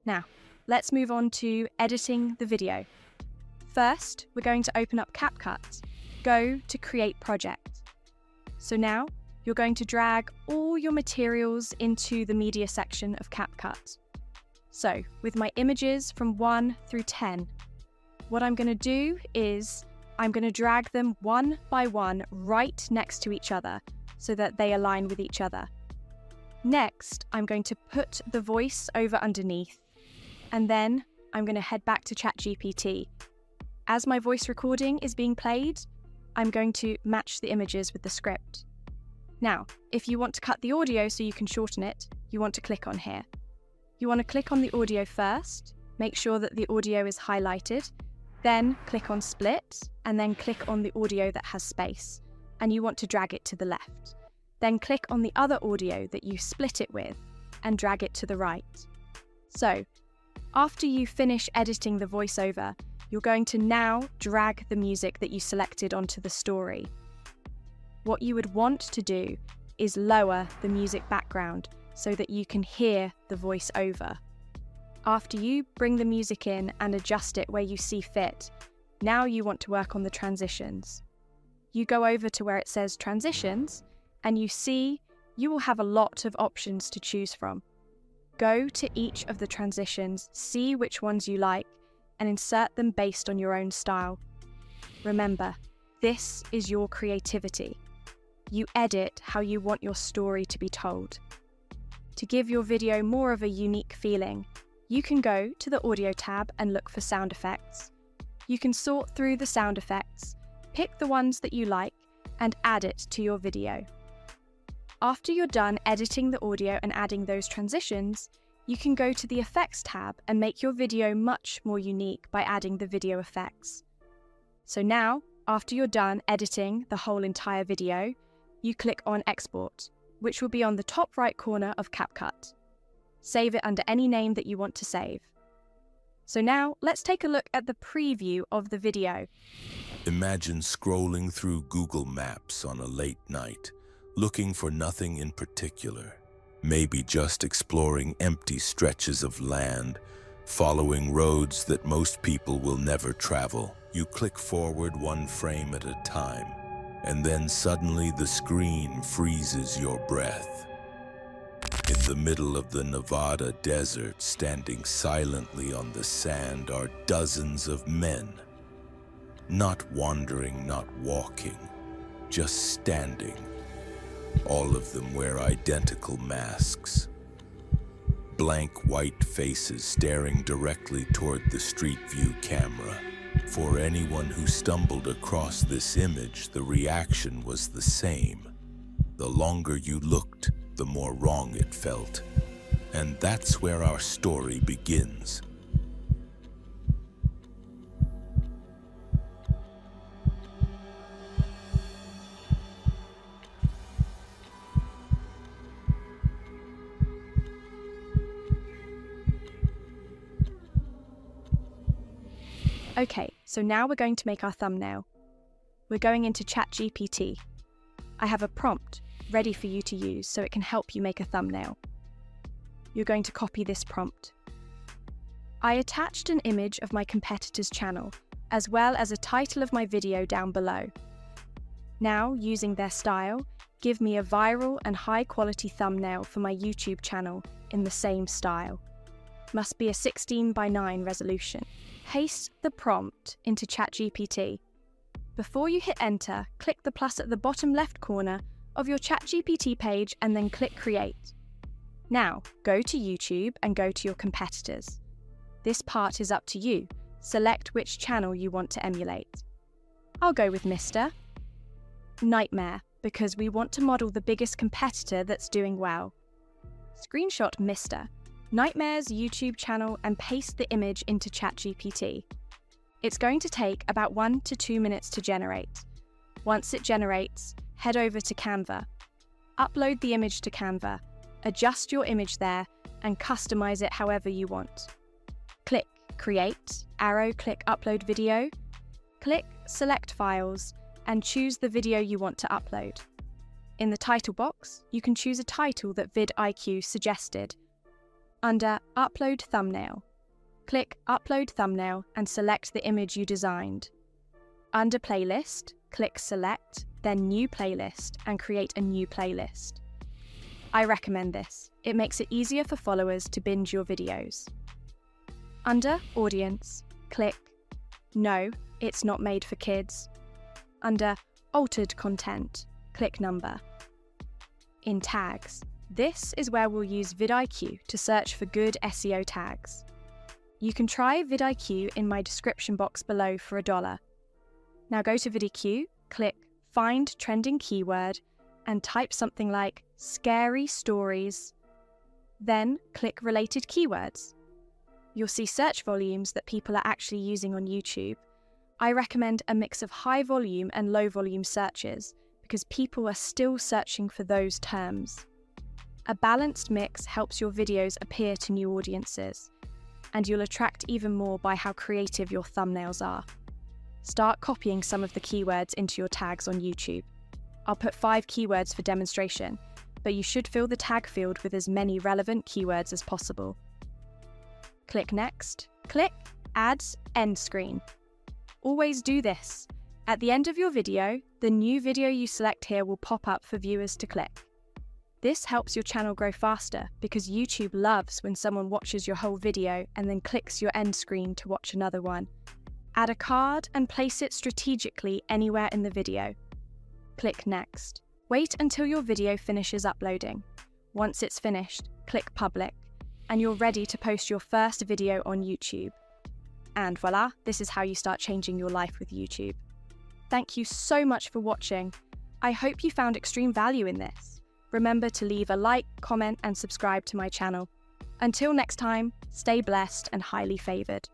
Now, let's move on to editing the video. First, we're going to open up Capcut. Go to Create Project. So now, you're going to drag all your materials into the media section of Capcut. So, with my images from 1 through 10, what I'm going to do is I'm going to drag them one by one right next to each other so that they align with each other. Next, I'm going to put the voice over underneath, and then I'm going to head back to ChatGPT. As my voice recording is being played, I'm going to match the images with the script. Now, if you want to cut the audio so you can shorten it, you want to click on here. You want to click on the audio first, make sure that the audio is highlighted, then click on Split, and then click on the audio that has space, and you want to drag it to the left. Then click on the other audio that you split it with, and drag it to the right. So, after you finish editing the voiceover, you're going to now drag the music that you selected onto the story. What you would want to do is lower the music background so that you can hear the voice over. After you bring the music in and adjust it where you see fit, now you want to work on the transitions. You go over to where it says Transitions, and you see you will have a lot of options to choose from. Go to each of the transitions, see which ones you like, and insert them based on your own style. Remember, this is your creativity. You edit how you want your story to be told. To give your video more of a unique feeling, you can go to the Audio tab and look for sound effects. You can sort through the sound effects, pick the ones that you like, and add it to your video. After you're done editing the audio and adding those transitions, you can go to the Effects tab and make your video much more unique by adding the video effects. So now, after you're done editing the whole entire video, you click on Export, which will be on the top right corner of Capcut. Save it under any name that you want to save. So now, let's take a look at the preview of the video. Imagine scrolling through Google Maps on a late night, looking for nothing in particular. Maybe just exploring empty stretches of land, following roads that most people will never travel. You click forward one frame at a time, and then suddenly the screen freezes your breath. In the middle of the Nevada desert, standing silently on the sand, are dozens of men. Not wandering, not walking, just standing. All of them wear identical masks. Blank white faces staring directly toward the Street View camera. For anyone who stumbled across this image, the reaction was the same. The longer you looked, the more wrong it felt. And that's where our story begins. Okay, so now we're going to make our thumbnail. We're going into ChatGPT. I have a prompt ready for you to use so it can help you make a thumbnail. You're going to copy this prompt. I attached an image of my competitor's channel, as well as a title of my video down below. Now, using their style, give me a viral and high-quality thumbnail for my YouTube channel in the same style. Must be a 16:9 resolution. Paste the prompt into ChatGPT. Before you hit enter, click the plus at the bottom left corner of your ChatGPT page and then click Create. Now, go to YouTube and go to your competitors. This part is up to you. Select which channel you want to emulate. I'll go with Mr. Nightmare because we want to model the biggest competitor that's doing well. Screenshot Mr. Nightmare's YouTube channel and paste the image into ChatGPT. It's going to take about 1 to 2 minutes to generate. Once it generates, head over to Canva. Upload the image to Canva, adjust your image there, and customize it however you want. Click Create, arrow click Upload Video, click Select Files, and choose the video you want to upload. In the title box, you can choose a title that vidIQ suggested. Under Upload Thumbnail, click Upload Thumbnail and select the image you designed. Under Playlist, click Select, then New Playlist and create a new playlist. I recommend this. It makes it easier for followers to binge your videos. Under Audience, click No, it's not made for kids. Under Altered Content, click Number. In Tags, this is where we'll use vidIQ to search for good SEO tags. You can try vidIQ in my description box below for $1. Now go to vidIQ, click Find Trending Keyword, and type something like Scary Stories. Then click Related Keywords. You'll see search volumes that people are actually using on YouTube. I recommend a mix of high volume and low volume searches because people are still searching for those terms. A balanced mix helps your videos appear to new audiences, and you'll attract even more by how creative your thumbnails are. Start copying some of the keywords into your tags on YouTube. I'll put 5 keywords for demonstration, but you should fill the tag field with as many relevant keywords as possible. Click Next. Click Ads End Screen. Always do this. At the end of your video, the new video you select here will pop up for viewers to click. This helps your channel grow faster because YouTube loves when someone watches your whole video and then clicks your end screen to watch another one. Add a card and place it strategically anywhere in the video. Click Next. Wait until your video finishes uploading. Once it's finished, click Public, and you're ready to post your first video on YouTube. And voila, this is how you start changing your life with YouTube. Thank you so much for watching. I hope you found extreme value in this. Remember to leave a like, comment, and subscribe to my channel. Until next time, stay blessed and highly favored.